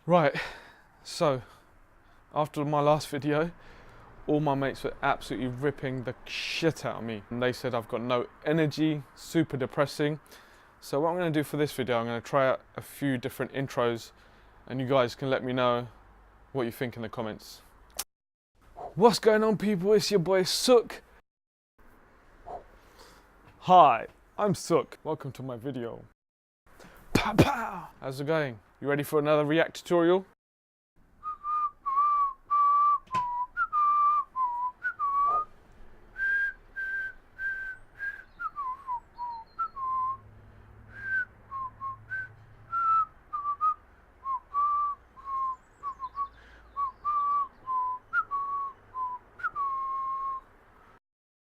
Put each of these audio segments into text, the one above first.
Right, so after my last video, all my mates were absolutely ripping the shit out of me. And they said I've got no energy, super depressing. So what I'm going to do for this video, I'm going to try out a few different intros and you guys can let me know what you think in the comments. What's going on, people? It's your boy Sook. Hi, I'm Sook. Welcome to my video. Pow pow! How's it going? You ready for another React tutorial?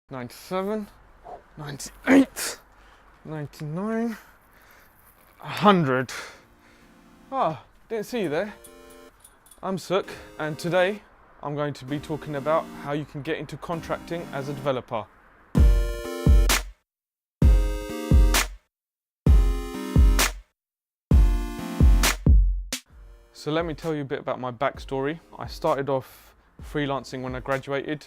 "97, 98, 99, 100. Ah, didn't see you there. I'm Sook, and today I'm going to be talking about how you can get into contracting as a developer. So let me tell you a bit about my backstory. I started off freelancing when I graduated,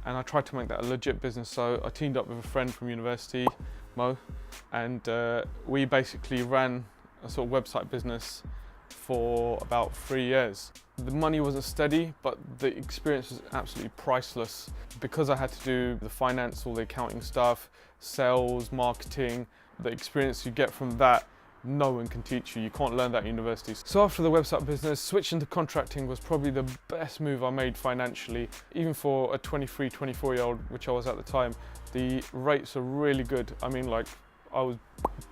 and I tried to make that a legit business. So I teamed up with a friend from university, Mo, and we basically ran a sort of website business for about 3 years. The money wasn't steady, but the experience was absolutely priceless because I had to do the finance, all the accounting stuff, sales, marketing. The experience you get from that, no one can teach you. You can't learn that at university. So after the website business, switching to contracting was probably the best move I made financially. Even for a 23, 24-year-old, which I was at the time, the rates are really good. I mean, like, I was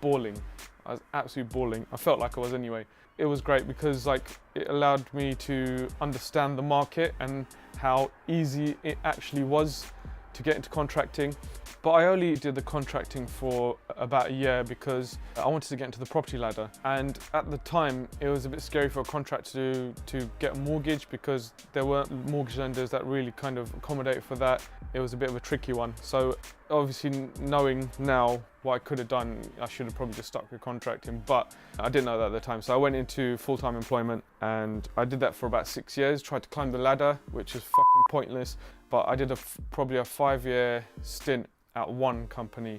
balling. I was absolutely balling. I felt like I was anyway. It was great because it allowed me to understand the market and how easy it actually was to get into contracting. But I only did the contracting for about a year because I wanted to get into the property ladder. And at the time, it was a bit scary for a contractor to get a mortgage because there weren't mortgage lenders that really kind of accommodated for that. It was a bit of a tricky one. So obviously, knowing now what I could have done, I should have probably just stuck with contracting, but I didn't know that at the time. So I went into full-time employment and I did that for about 6 years, tried to climb the ladder, which is fucking pointless. But I did probably a 5-year stint at one company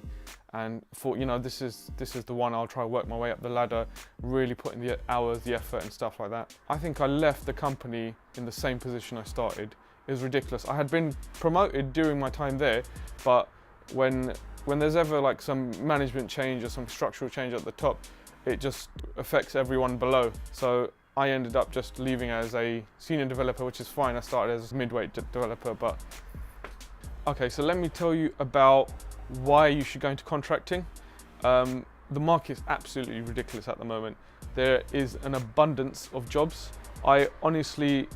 and thought, you know, this is the one. I'll try to work my way up the ladder, really put in the hours, the effort and stuff like that. I think I left the company in the same position I started. It was ridiculous. I had been promoted during my time there, but when there's ever like some management change or some structural change at the top, it just affects everyone below. So I ended up just leaving as a senior developer, which is fine. I started as a mid-weight developer, but okay, so let me tell you about why you should go into contracting. The market is absolutely ridiculous at the moment. There is an abundance of jobs. I honestly,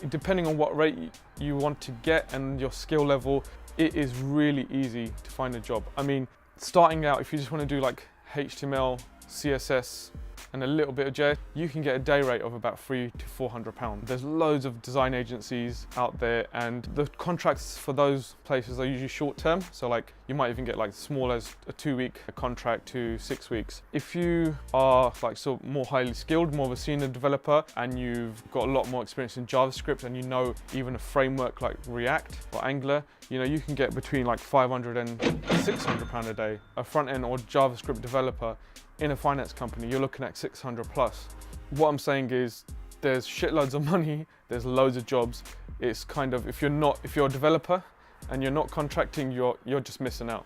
depending on what rate you want to get and your skill level, it is really easy to find a job. I mean, starting out, if you just want to do like HTML, CSS, and a little bit of JS, you can get a day rate of about £300 to £400. There's loads of design agencies out there, and the contracts for those places are usually short term. So like you might even get like small as a 2-week contract to 6 weeks. If you are like sort of more highly skilled, more of a senior developer, and you've got a lot more experience in JavaScript, and you know even a framework like React or Angular, you know, you can get between like £500 and £600 a day. A front-end or JavaScript developer in a finance company, you're looking at 600 plus. What I'm saying is there's shitloads of money, there's loads of jobs. It's kind of, if you're a developer and you're not contracting, you're just missing out.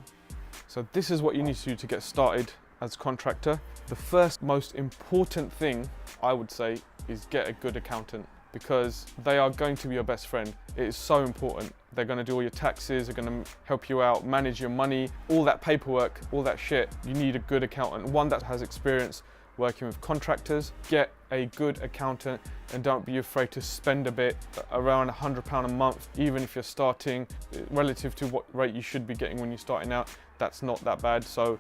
So this is what you need to do to get started as a contractor. The first most important thing I would say is get a good accountant, because they are going to be your best friend. It is so important. They're going to do all your taxes, they're going to help you out, manage your money, all that paperwork, all that shit. You need a good accountant, one that has experience working with contractors. Get a good accountant and don't be afraid to spend a bit, around £100 a month, even if you're starting, relative to what rate you should be getting when you're starting out. That's not that bad. So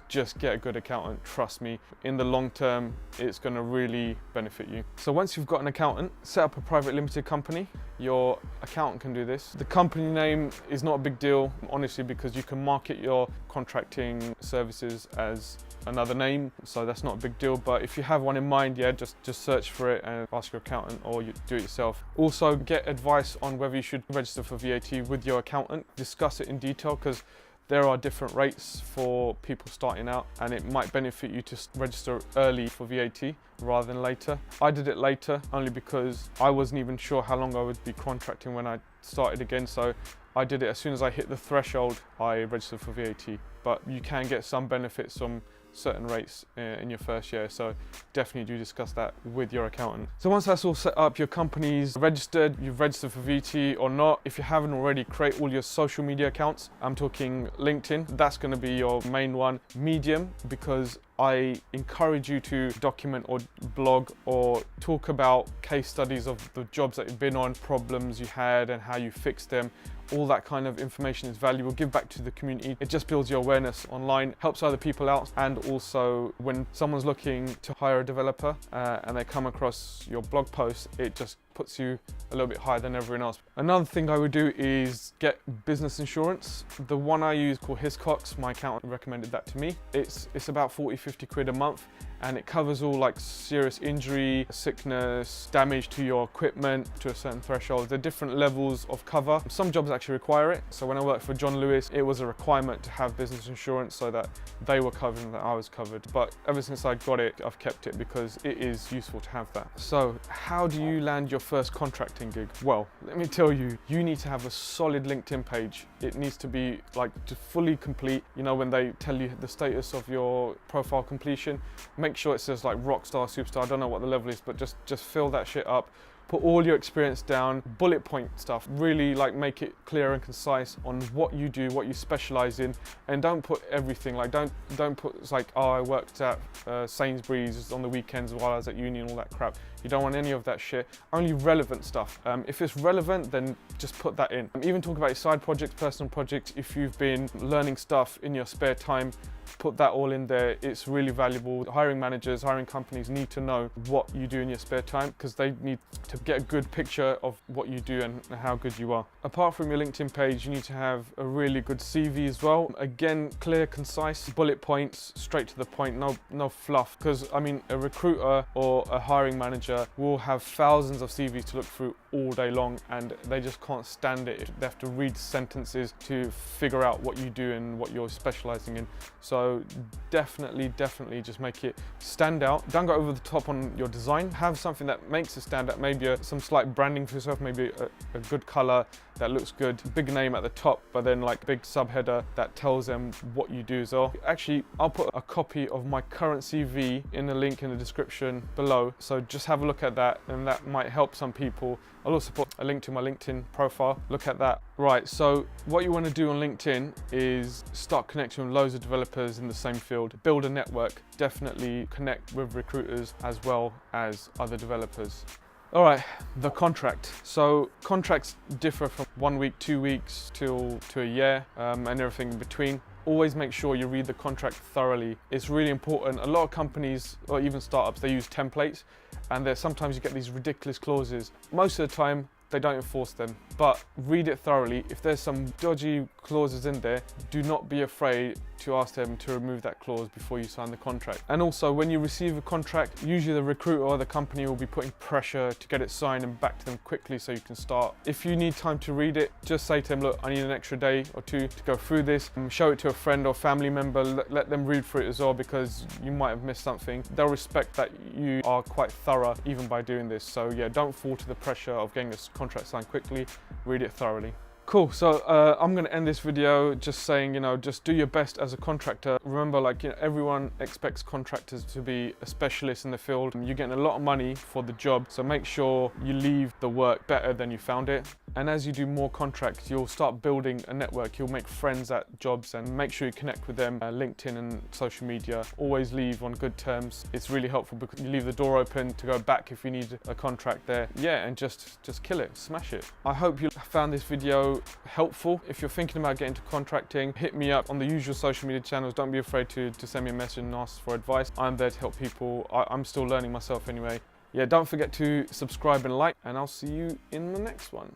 just get a good accountant, trust me. In the long term, it's gonna really benefit you. So once you've got an accountant, set up a private limited company. Your accountant can do this. The company name is not a big deal, honestly, because you can market your contracting services as another name, so that's not a big deal. But if you have one in mind, find, yeah, just search for it and ask your accountant, or you do it yourself. Also, get advice on whether you should register for VAT with your accountant. Discuss it in detail, because there are different rates for people starting out, and it might benefit you to register early for VAT rather than later. I did it later only because I wasn't even sure how long I would be contracting when I started again, so I did it as soon as I hit the threshold. I registered for VAT, but you can get some benefits from certain rates in your first year, so definitely do discuss that with your accountant. So once that's all set up, your company's registered, you've registered for VAT or not. If you haven't already, create all your social media accounts. I'm talking LinkedIn, that's going to be your main one. Medium, because I encourage you to document or blog or talk about case studies of the jobs that you've been on, problems you had and how you fixed them. All that kind of information is valuable. Give back to the community. It just builds your awareness online, helps other people out, and also when someone's looking to hire a developer and they come across your blog post, it just puts you a little bit higher than everyone else. Another thing I would do is get business insurance. The one I use called Hiscox, my accountant recommended that to me. It's about 40-50 quid a month, and it covers all like serious injury, sickness, damage to your equipment to a certain threshold. There are different levels of cover. Some jobs actually require it. So when I worked for John Lewis, it was a requirement to have business insurance so that they were covered and that I was covered. But ever since I got it, I've kept it because it is useful to have that. So how do you land your first contracting gig? Well, let me tell you, you need to have a solid LinkedIn page. It needs to be like just fully complete. You know, when they tell you the status of your profile completion, make sure it says like rockstar, superstar, I don't know what the level is, but just fill that shit up. Put all your experience down, bullet point stuff, really like make it clear and concise on what you do, what you specialize in, and don't put everything. Like don't put, it's like, oh, I worked at Sainsbury's on the weekends while I was at uni and all that crap. You don't want any of that shit, only relevant stuff. If it's relevant, then just put that in. Even talk about your side projects, personal projects. If you've been learning stuff in your spare time, put that all in there. It's really valuable. Hiring managers, hiring companies need to know what you do in your spare time, because they need to get a good picture of what you do and how good you are. Apart from your LinkedIn page, you need to have a really good CV as well. Again, clear, concise, bullet points, straight to the point, no fluff. Because I mean, a recruiter or a hiring manager will have thousands of CVs to look through all day long, and they just can't stand it. They have to read sentences to figure out what you do and what you're specializing in. So definitely just make it stand out. Don't go over the top on your design. Have something that makes it stand out. Maybe some slight branding for yourself, maybe a good color that looks good, big name at the top, but then like big subheader that tells them what you do as well. Actually, I'll put a copy of my current CV in the link in the description below, so just have a look at that, and that might help some people. I'll also put a link to my LinkedIn profile. Look at that. Right, so what you want to do on LinkedIn is start connecting with loads of developers in the same field. Build a network. Definitely connect with recruiters as well as other developers. All right, the contract. So contracts differ from 1 week, 2 weeks to a year, and everything in between. Always make sure you read the contract thoroughly. It's really important. A lot of companies, or even startups, they use templates, and sometimes you get these ridiculous clauses. Most of the time, they don't enforce them, but read it thoroughly. If there's some dodgy clauses in there, do not be afraid to ask them to remove that clause before you sign the contract. And also, when you receive a contract, usually the recruiter or the company will be putting pressure to get it signed and back to them quickly so you can start. If you need time to read it, just say to them, look, I need an extra day or two to go through this. Show it to a friend or family member, let them read through it as well, because you might have missed something. They'll respect that you are quite thorough even by doing this. So yeah, don't fall to the pressure of getting this contract signed quickly. Read it thoroughly. Cool, so I'm gonna end this video just saying, just do your best as a contractor. Remember, like, everyone expects contractors to be a specialist in the field. You're getting a lot of money for the job, so make sure you leave the work better than you found it. And as you do more contracts, you'll start building a network. You'll make friends at jobs, and make sure you connect with them. LinkedIn and social media. Always leave on good terms. It's really helpful because you leave the door open to go back if you need a contract there. Yeah, and just kill it, smash it. I hope you found this video helpful. If you're thinking about getting into contracting, hit me up on the usual social media channels. Don't be afraid to send me a message and ask for advice. I'm there to help people. I'm still learning myself anyway. Yeah, don't forget to subscribe and like, and I'll see you in the next one.